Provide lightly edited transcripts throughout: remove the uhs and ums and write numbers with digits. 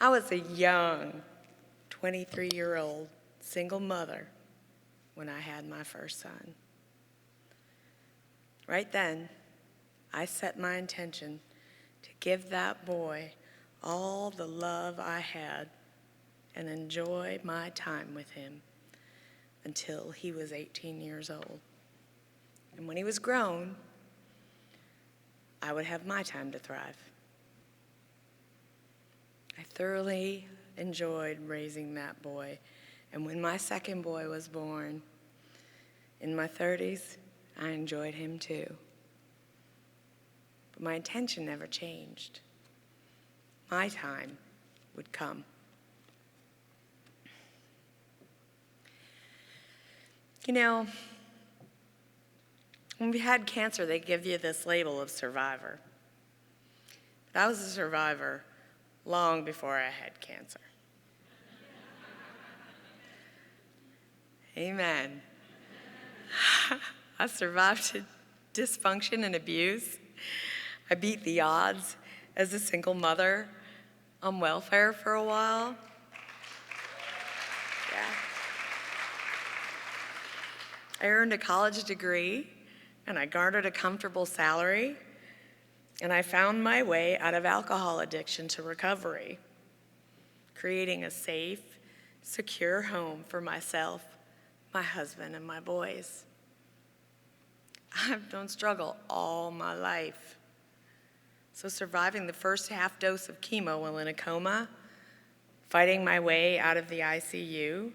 I was a young 23-year-old single mother when I had my first son. Right then, I set my intention to give that boy all the love I had and enjoy my time with him until he was 18 years old. And when he was grown, I would have my time to thrive. I thoroughly enjoyed raising that boy, and when my second boy was born, in my 30s, I enjoyed him too. But my intention never changed. My time would come. You know, when we had cancer, they give you this label of survivor. But I was a survivor long before I had cancer. Amen. I survived dysfunction and abuse. I beat the odds as a single mother on welfare for a while. Yeah. I earned a college degree, and I garnered a comfortable salary, and I found my way out of alcohol addiction to recovery, creating a safe, secure home for myself, my husband, and my boys. I've known struggle all my life. So surviving the first half dose of chemo while in a coma, fighting my way out of the ICU,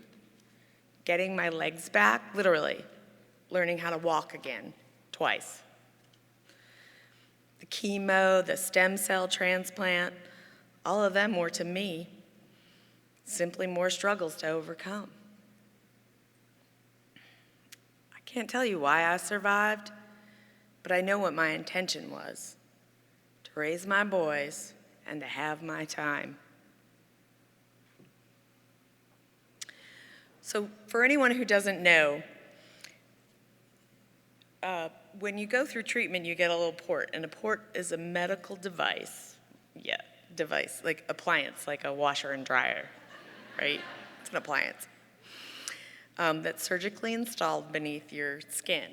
getting my legs back, literally learning how to walk again, twice. The chemo, the stem cell transplant, all of them were to me simply more struggles to overcome. I can't tell you why I survived, but I know what my intention was, to raise my boys and to have my time. So for anyone who doesn't know, when you go through treatment, you get a little port, and a port is a medical device. Yeah, device, like appliance, like a washer and dryer, right? It's an appliance. That's surgically installed beneath your skin,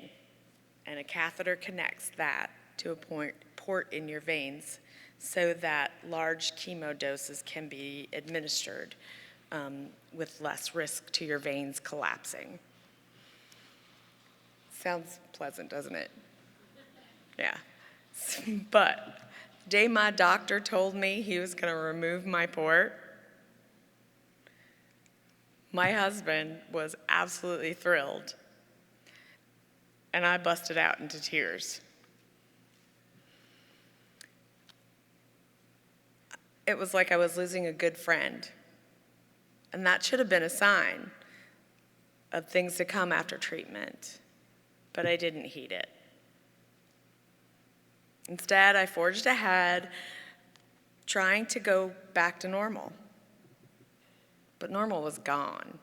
and a catheter connects that to a port in your veins so that large chemo doses can be administered with less risk to your veins collapsing. Sounds pleasant, doesn't it? Yeah. But the day my doctor told me he was going to remove my port, my husband was absolutely thrilled, and I busted out into tears. It was like I was losing a good friend, and that should have been a sign of things to come after treatment, but I didn't heed it. Instead, I forged ahead, trying to go back to normal. But normal was gone.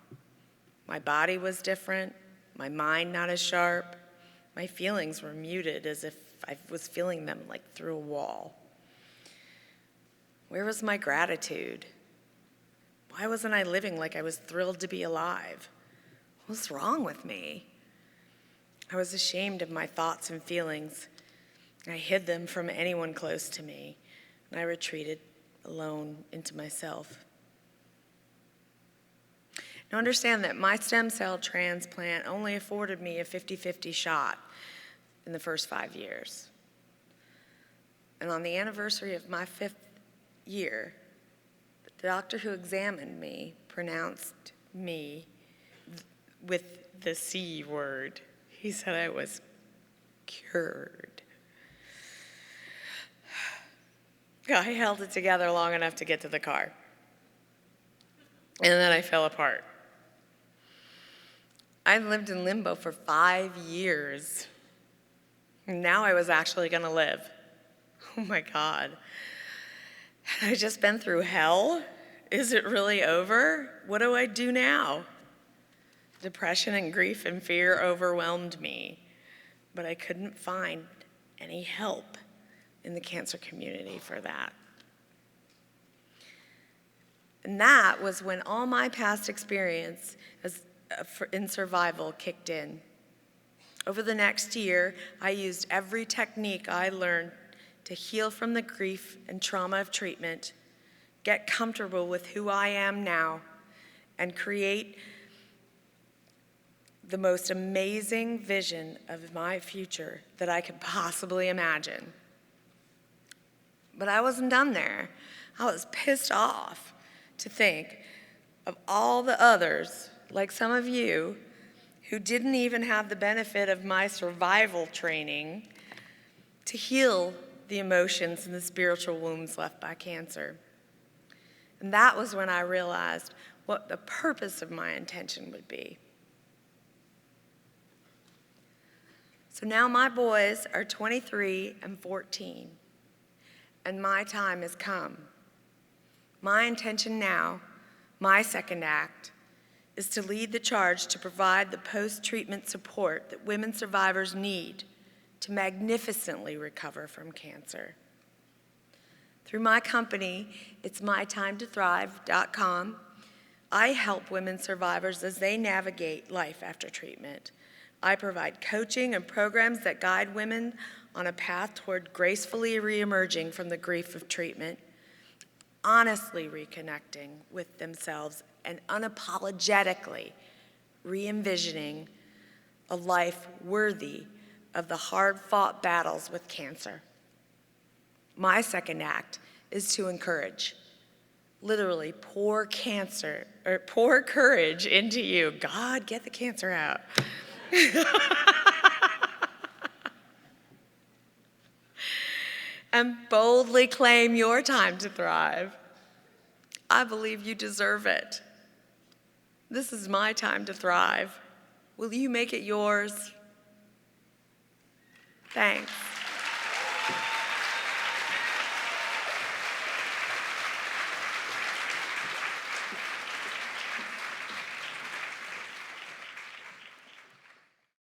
My body was different, my mind not as sharp, my feelings were muted as if I was feeling them like through a wall. Where was my gratitude? Why wasn't I living like I was thrilled to be alive? What was wrong with me? I was ashamed of my thoughts and feelings. I hid them from anyone close to me, and I retreated alone into myself. Now understand that my stem cell transplant only afforded me a 50-50 shot in the first 5 years. And on the anniversary of my 5th year, the doctor who examined me pronounced me with the C word. He said I was cured. I held it together long enough to get to the car. And then I fell apart. I lived in limbo for 5 years. Now I was actually going to live. Oh my God. Had I just been through hell? Is it really over? What do I do now? Depression and grief and fear overwhelmed me, but I couldn't find any help in the cancer community for that. And that was when all my past experience in survival kicked in. Over the next year, I used every technique I learned to heal from the grief and trauma of treatment, get comfortable with who I am now, and create the most amazing vision of my future that I could possibly imagine. But I wasn't done there. I was pissed off to think of all the others, like some of you, who didn't even have the benefit of my survival training to heal the emotions and the spiritual wounds left by cancer. And that was when I realized what the purpose of my intention would be. So now my boys are 23 and 14, and my time has come. My intention now, my second act, is to lead the charge to provide the post-treatment support that women survivors need to magnificently recover from cancer. Through my company, it's mytimetothrive.com, I help women survivors as they navigate life after treatment. I provide coaching and programs that guide women on a path toward gracefully reemerging from the grief of treatment, honestly reconnecting with themselves, and unapologetically re-envisioning a life worthy of the hard-fought battles with cancer. My second act is to encourage, literally pour courage into you. God, get the cancer out. And boldly claim your time to thrive. I believe you deserve it. This is my time to thrive. Will you make it yours? Thanks.